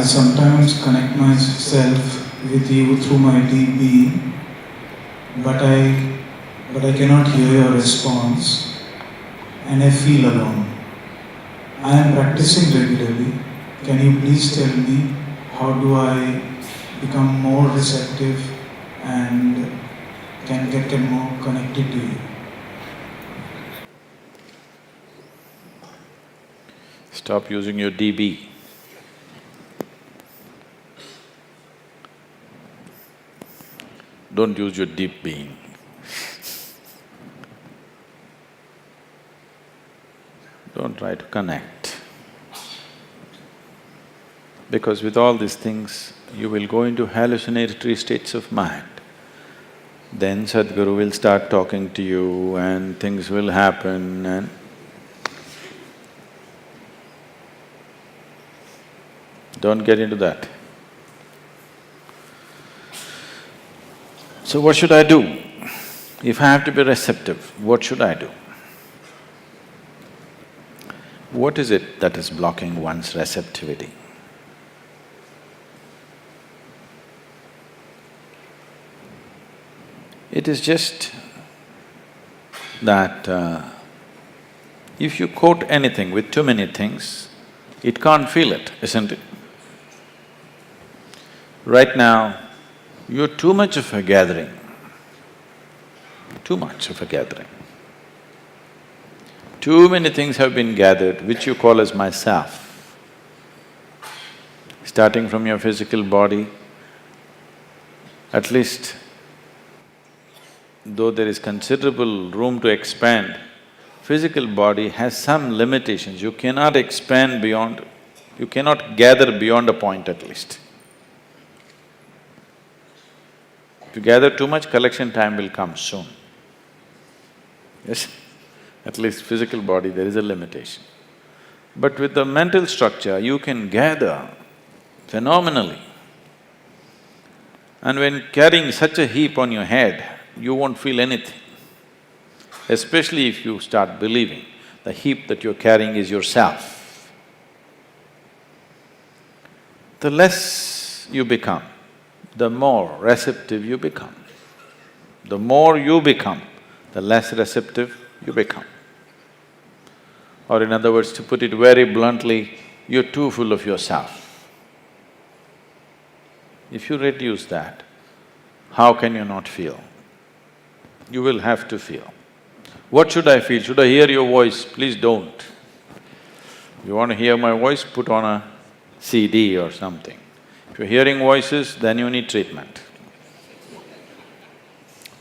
I sometimes connect myself with you through my deep being, but I cannot hear your response, and I feel alone. I am practicing regularly. Can you please tell me how do I become more receptive and can get more connected to you? Stop using your DB. Don't use your deep being. Don't try to connect. Because with all these things, you will go into hallucinatory states of mind. Then Sadhguru will start talking to you and things will happen and… Don't get into that. So what should I do? If I have to be receptive, what should I do? What is it that is blocking one's receptivity? It is just that if you coat anything with too many things, it can't feel it, isn't it? Right now, you're too much of a gathering, too much of a gathering. Too many things have been gathered which you call as myself. Starting from your physical body, at least though there is considerable room to expand, physical body has some limitations. You cannot expand beyond… you cannot gather beyond a point at least. If you gather too much, collection time will come soon. Yes? At least physical body, there is a limitation. But with the mental structure, you can gather phenomenally. And when carrying such a heap on your head, you won't feel anything. Especially if you start believing the heap that you're carrying is yourself. The less you become, the more receptive you become. The more you become, the less receptive you become. Or in other words, to put it very bluntly, you're too full of yourself. If you reduce that, how can you not feel? You will have to feel. What should I feel? Should I hear your voice? Please don't. You want to hear my voice, put on a CD or something. If you're hearing voices, then you need treatment.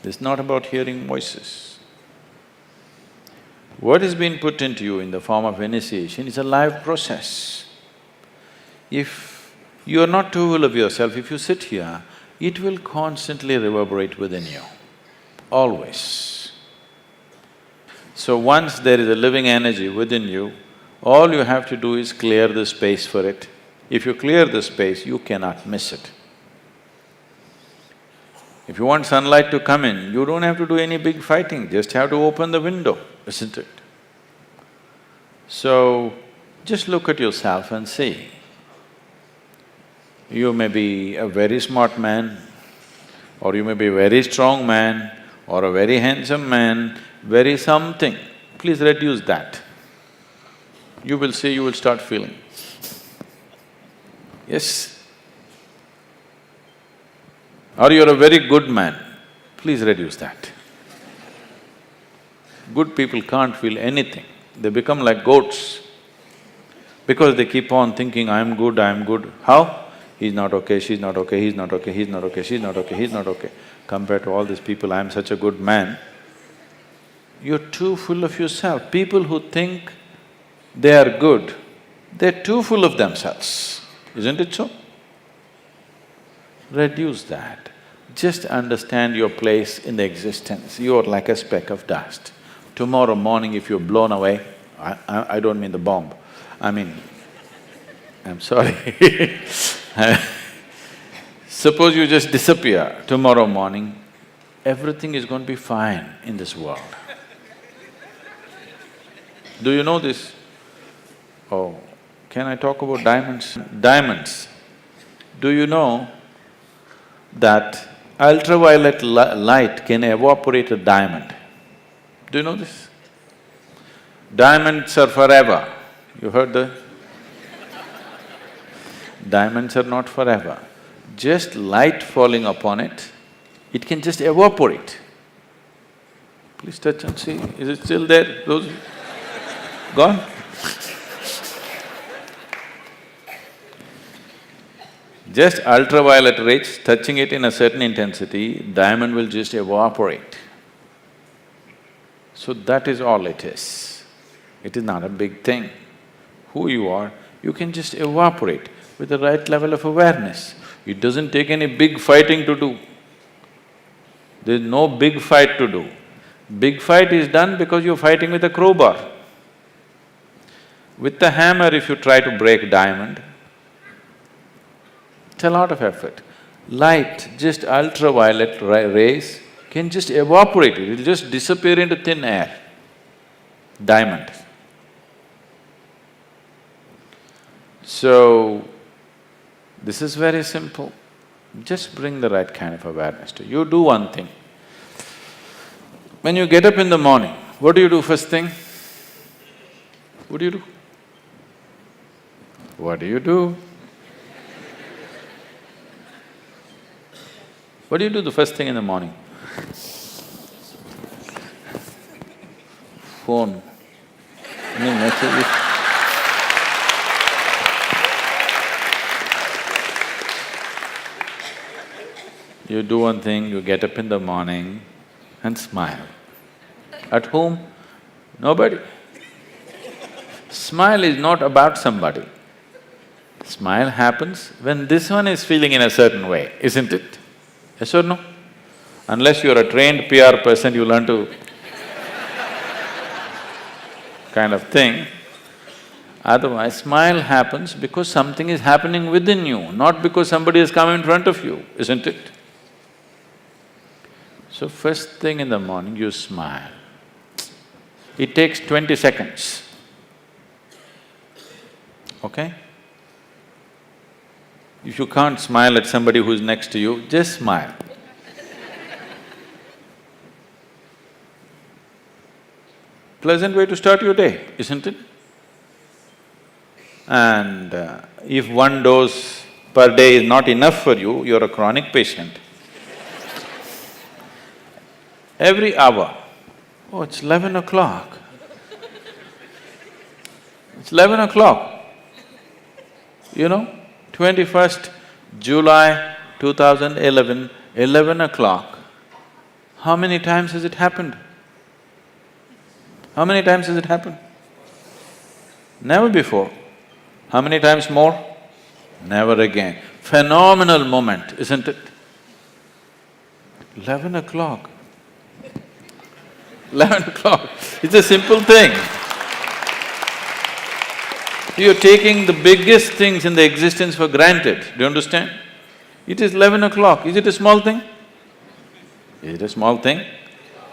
It's not about hearing voices. What is being put into you in the form of initiation is a live process. If you are not too full of yourself, if you sit here, it will constantly reverberate within you, always. So once there is a living energy within you, all you have to do is clear the space for it. If you clear the space, you cannot miss it. If you want sunlight to come in, you don't have to do any big fighting, just have to open the window, isn't it? So, just look at yourself and see. You may be a very smart man, or you may be a very strong man, or a very handsome man, very something. Please reduce that. You will see, you will start feeling. Yes? Or you're a very good man, please reduce that. Good people can't feel anything, they become like goats. Because they keep on thinking, I'm good, I'm good. How? He's not okay, she's not okay, he's not okay, he's not okay, she's not okay, he's not okay. Compared to all these people, I'm such a good man. You're too full of yourself. People who think they are good, they're too full of themselves. Isn't it so? Reduce that. Just understand your place in the existence. You are like a speck of dust. Tomorrow morning if you're blown away, I don't mean the bomb, I mean, I'm sorry suppose you just disappear tomorrow morning, everything is going to be fine in this world. Do you know this? Oh, can I talk about diamonds? Diamonds, Do you know that ultraviolet light can evaporate a diamond? Do you know this? Diamonds are forever. You heard that? Diamonds are not forever. Just light falling upon it, it can just evaporate. Please touch and see, is it still there? Those… gone? Just ultraviolet rays touching it in a certain intensity, diamond will just evaporate. So that is all it is. It is not a big thing. Who you are, you can just evaporate with the right level of awareness. It doesn't take any big fighting to do. There's no big fight to do. Big fight is done because you're fighting with a crowbar. With the hammer, if you try to break diamond, it's a lot of effort. Light, just ultraviolet rays can just evaporate it, it'll just disappear into thin air. Diamond. So, this is very simple. Just bring the right kind of awareness to you. You do one thing. When you get up in the morning, what do you do first thing? What do you do? What do you do? What do you do the first thing in the morning? Phone. Any messages? You do one thing, you get up in the morning and smile. At whom? Nobody. Smile is not about somebody. Smile happens when this one is feeling in a certain way, isn't it? Yes or no? Unless you're a trained PR person, you learn to kind of thing. Otherwise, smile happens because something is happening within you, not because somebody has come in front of you, isn't it? So first thing in the morning, you smile. It takes 20 seconds, okay? If you can't smile at somebody who's next to you, just smile. Pleasant way to start your day, isn't it? And if one dose per day is not enough for you, you're a chronic patient. Every hour, oh, it's 11 o'clock. It's 11 o'clock. You know, 21st July 2011, 11 o'clock. How many times has it happened? How many times has it happened? Never before. How many times more? Never again. Phenomenal moment, isn't it? 11 o'clock. 11 o'clock, it's a simple thing. You're taking the biggest things in the existence for granted, do you understand? It is 11 o'clock, is it a small thing? Is it a small thing?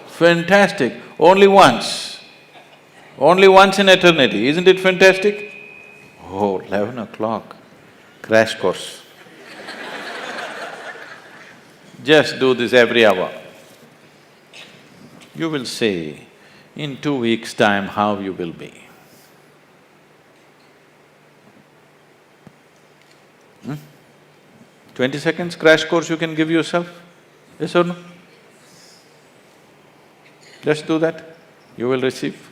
Fantastic, only once in eternity, isn't it fantastic? Oh, 11 o'clock, crash course. Just do this every hour. You will see in 2 weeks' time how you will be. 20 seconds crash course you can give yourself, yes or no? Just do that, you will receive.